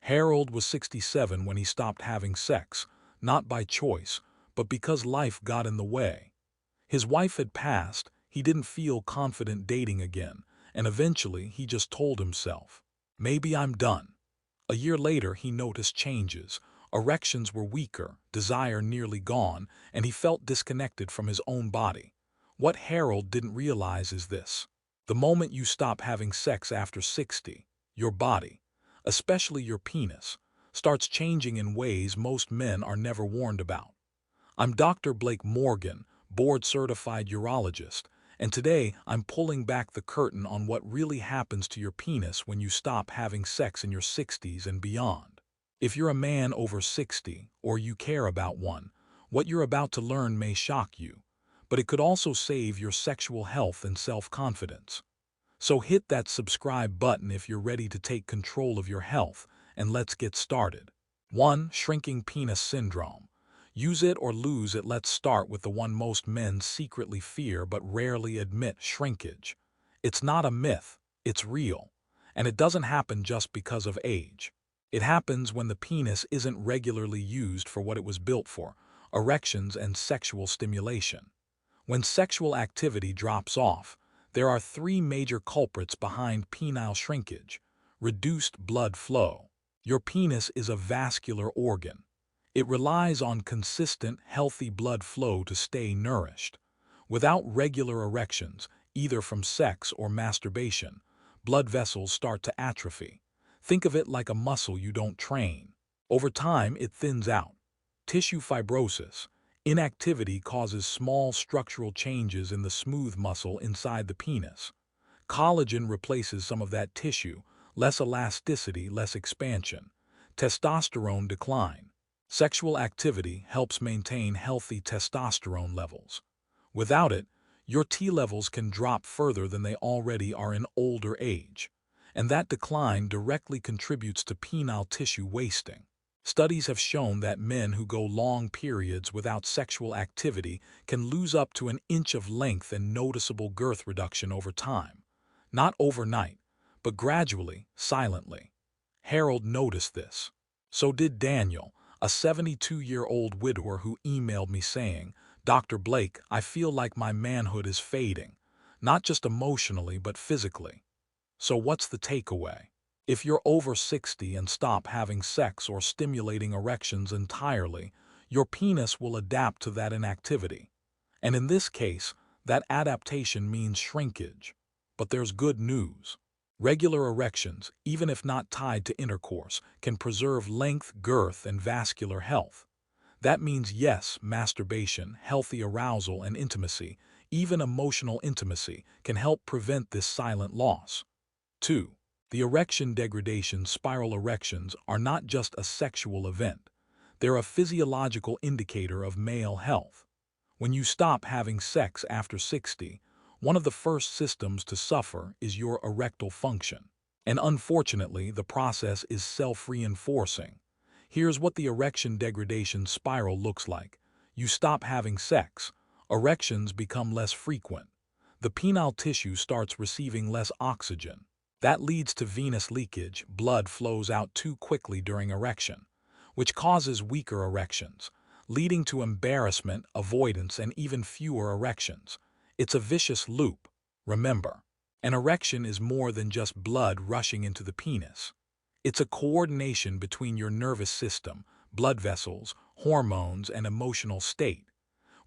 Harold was 67 when he stopped having sex, not by choice, but because life got in the way. His wife had passed, he didn't feel confident dating again, and eventually he just told himself, maybe I'm done. A year later he noticed changes. Erections were weaker, desire nearly gone, and he felt disconnected from his own body. What Harold didn't realize is this. The moment you stop having sex after 60, your body, especially your penis, starts changing in ways most men are never warned about. I'm Dr. Blake Morgan, board-certified urologist, and today I'm pulling back the curtain on what really happens to your penis when you stop having sex in your 60s and beyond. If you're a man over 60 or you care about one, what you're about to learn may shock you, but it could also save your sexual health and self-confidence. So hit that subscribe button if you're ready to take control of your health, and let's get started. 1. Shrinking penis syndrome. Use it or lose it. Let's start with the one most men secretly fear but rarely admit: shrinkage. It's not a myth, it's real. And it doesn't happen just because of age. It happens when the penis isn't regularly used for what it was built for: erections and sexual stimulation. When sexual activity drops off, there are three major culprits behind penile shrinkage. Reduced blood flow. Your penis is a vascular organ. It relies on consistent, healthy blood flow to stay nourished. Without regular erections, either from sex or masturbation, blood vessels start to atrophy. Think of it like a muscle you don't train. Over time, it thins out. Tissue fibrosis. Inactivity causes small structural changes in the smooth muscle inside the penis. Collagen replaces some of that tissue: less elasticity, less expansion. Testosterone decline. Sexual activity helps maintain healthy testosterone levels. Without it, your T levels can drop further than they already are in older age. And that decline directly contributes to penile tissue wasting. Studies have shown that men who go long periods without sexual activity can lose up to an inch of length and noticeable girth reduction over time. Not overnight, but gradually, silently. Harold noticed this. So did Daniel, a 72-year-old widower who emailed me saying, "Dr. Blake, I feel like my manhood is fading, not just emotionally but physically." So what's the takeaway? If you're over 60 and stop having sex or stimulating erections entirely, your penis will adapt to that inactivity. And in this case, that adaptation means shrinkage. But there's good news. Regular erections, even if not tied to intercourse, can preserve length, girth, and vascular health. That means yes, masturbation, healthy arousal, and intimacy, even emotional intimacy, can help prevent this silent loss. 2. The erection degradation. Spiral erections are not just a sexual event. They're a physiological indicator of male health. When you stop having sex after 60, one of the first systems to suffer is your erectile function. And unfortunately, the process is self-reinforcing. Here's what the erection degradation spiral looks like. You stop having sex. Erections become less frequent. The penile tissue starts receiving less oxygen. That leads to venous leakage. Blood flows out too quickly during erection, which causes weaker erections, leading to embarrassment, avoidance, and even fewer erections. It's a vicious loop. Remember, an erection is more than just blood rushing into the penis. It's a coordination between your nervous system, blood vessels, hormones, and emotional state.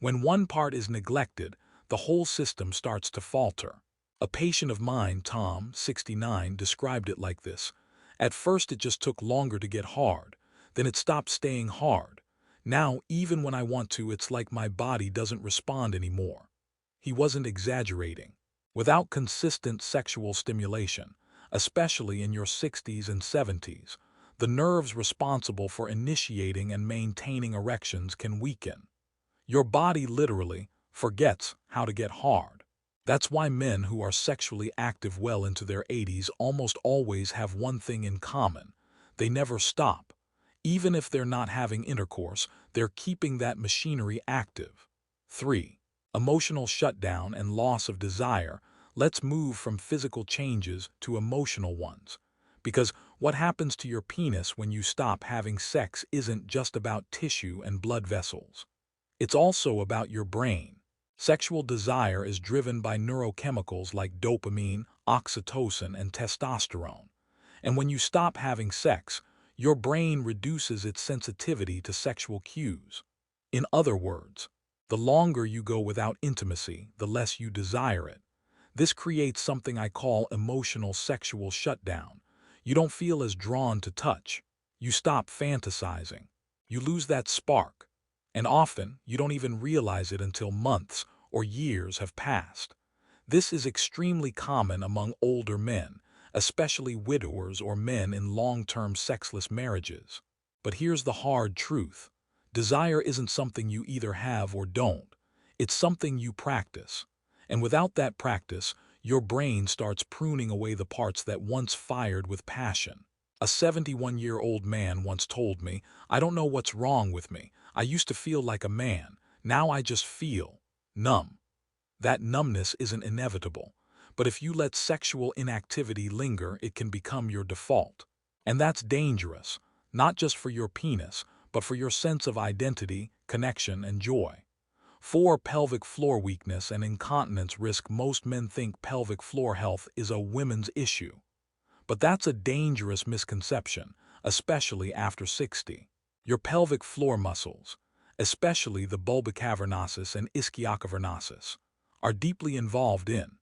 When one part is neglected, the whole system starts to falter. A patient of mine, Tom, 69, described it like this. At first it just took longer to get hard. Then it stopped staying hard. Now, even when I want to, it's like my body doesn't respond anymore. He wasn't exaggerating. Without consistent sexual stimulation, especially in your 60s and 70s, the nerves responsible for initiating and maintaining erections can weaken. Your body literally forgets how to get hard. That's why men who are sexually active well into their 80s almost always have one thing in common: they never stop. Even if they're not having intercourse, they're keeping that machinery active. 3. Emotional shutdown and loss of desire. Let's move from physical changes to emotional ones. Because What happens to your penis when you stop having sex isn't just about tissue and blood vessels. It's also about your brain. Sexual desire is driven by neurochemicals like dopamine, oxytocin, and testosterone. And when you stop having sex, your brain reduces its sensitivity to sexual cues. In other words, the longer you go without intimacy, the less you desire it. This creates something I call emotional sexual shutdown. You don't feel as drawn to touch. You stop fantasizing. You lose that spark. And often, you don't even realize it until months or years have passed. This is extremely common among older men, especially widowers or men in long-term sexless marriages. But here's the hard truth. Desire isn't something you either have or don't. It's something you practice. And without that practice, your brain starts pruning away the parts that once fired with passion. A 71-year-old man once told me, "I don't know what's wrong with me. I used to feel like a man. Now I just feel numb." That numbness isn't inevitable, but if you let sexual inactivity linger, it can become your default. And that's dangerous, not just for your penis, but for your sense of identity, connection, and joy. 4. Pelvic floor weakness and incontinence risk. Most men think pelvic floor health is a women's issue. But that's a dangerous misconception, especially after 60. Your pelvic floor muscles, especially the bulbocavernosus and ischiocavernosus, are deeply involved in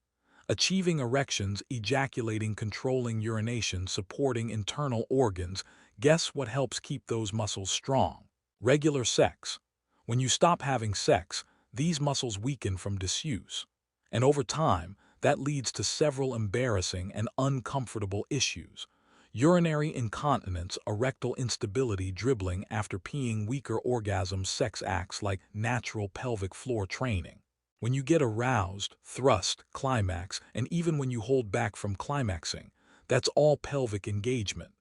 achieving erections, ejaculating, controlling urination, supporting internal organs. Guess what helps keep those muscles strong? Regular sex. When you stop having sex, these muscles weaken from disuse. And over time, that leads to several embarrassing and uncomfortable issues. Urinary incontinence, erectile instability, dribbling after peeing, weaker orgasms. Sex acts like natural pelvic floor training. When you get aroused, thrust, climax, and even when you hold back from climaxing, that's all pelvic engagement.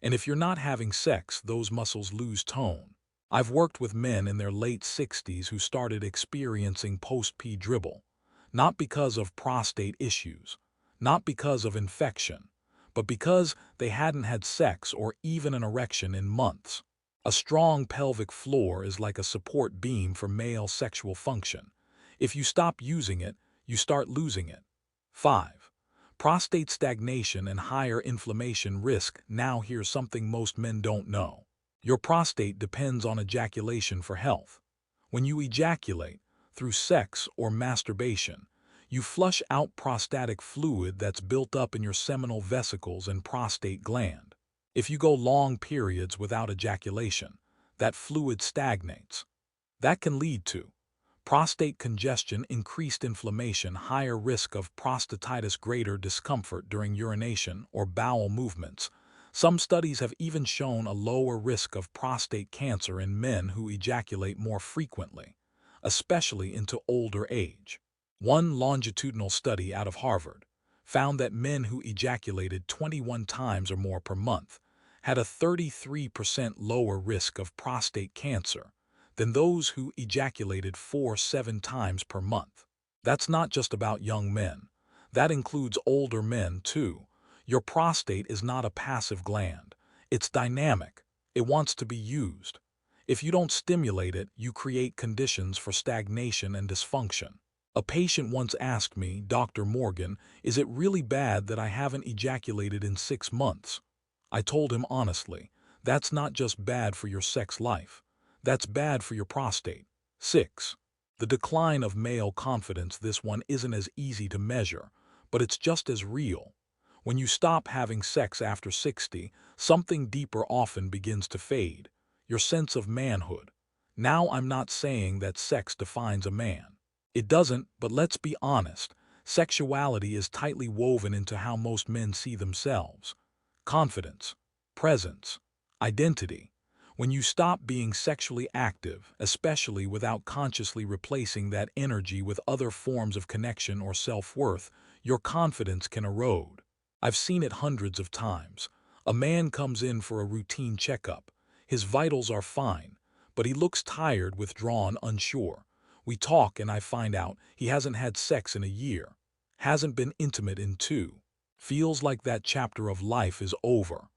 And if you're not having sex, those muscles lose tone. I've worked with men in their late 60s who started experiencing post-pee dribble, not because of prostate issues, not because of infection, but because they hadn't had sex or even an erection in months. A strong pelvic floor is like a support beam for male sexual function. If you stop using it, you start losing it. 5. Prostate stagnation and higher inflammation risk. Now here's something most men don't know. Your prostate depends on ejaculation for health. When you ejaculate, through sex or masturbation, you flush out prostatic fluid that's built up in your seminal vesicles and prostate gland. If you go long periods without ejaculation, that fluid stagnates. That can lead to prostate congestion, increased inflammation, higher risk of prostatitis, greater discomfort during urination or bowel movements. Some studies have even shown a lower risk of prostate cancer in men who ejaculate more frequently, especially into older age. One longitudinal study out of Harvard found that men who ejaculated 21 times or more per month had a 33% lower risk of prostate cancer than those who ejaculated 4-7 times per month. That's not just about young men. That includes older men, too. Your prostate is not a passive gland. It's dynamic. It wants to be used. If you don't stimulate it, you create conditions for stagnation and dysfunction. A patient once asked me, "Dr. Morgan, is it really bad that I haven't ejaculated in 6 months?" I told him honestly, that's not just bad for your sex life. That's bad for your prostate. 6. The decline of male confidence. This one isn't as easy to measure, but it's just as real. When you stop having sex after 60, something deeper often begins to fade. Your sense of manhood. Now, I'm not saying that sex defines a man. It doesn't, but let's be honest. Sexuality is tightly woven into how most men see themselves. Confidence, presence, identity. When you stop being sexually active, especially without consciously replacing that energy with other forms of connection or self-worth, your confidence can erode. I've seen it hundreds of times. A man comes in for a routine checkup. His vitals are fine, but he looks tired, withdrawn, unsure. We talk and I find out he hasn't had sex in a year, hasn't been intimate in 2. Feels like that chapter of life is over.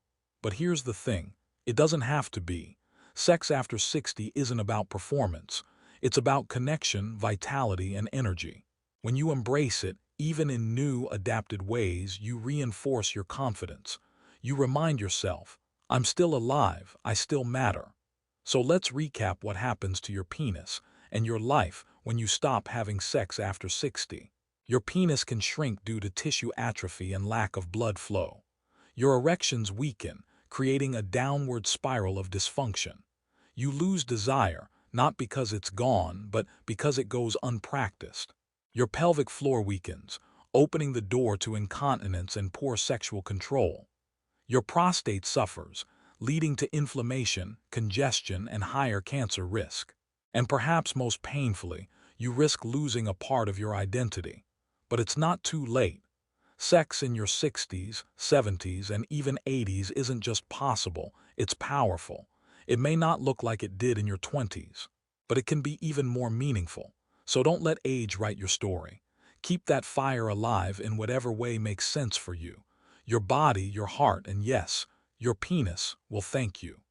But here's the thing, it doesn't have to be. Sex after 60 isn't about performance. It's about connection, vitality, and energy. When you embrace it, even in new, adapted ways, you reinforce your confidence. You remind yourself, I'm still alive, I still matter. So let's recap what happens to your penis and your life when you stop having sex after 60. Your penis can shrink due to tissue atrophy and lack of blood flow. Your erections weaken, creating a downward spiral of dysfunction. You lose desire, not because it's gone, but because it goes unpracticed. Your pelvic floor weakens, opening the door to incontinence and poor sexual control. Your prostate suffers, leading to inflammation, congestion, and higher cancer risk. And perhaps most painfully, you risk losing a part of your identity. But it's not too late. Sex in your 60s, 70s, and even 80s isn't just possible, it's powerful. It may not look like it did in your 20s, but it can be even more meaningful. So don't let age write your story. Keep that fire alive in whatever way makes sense for you. Your body, your heart, and yes, your penis will thank you.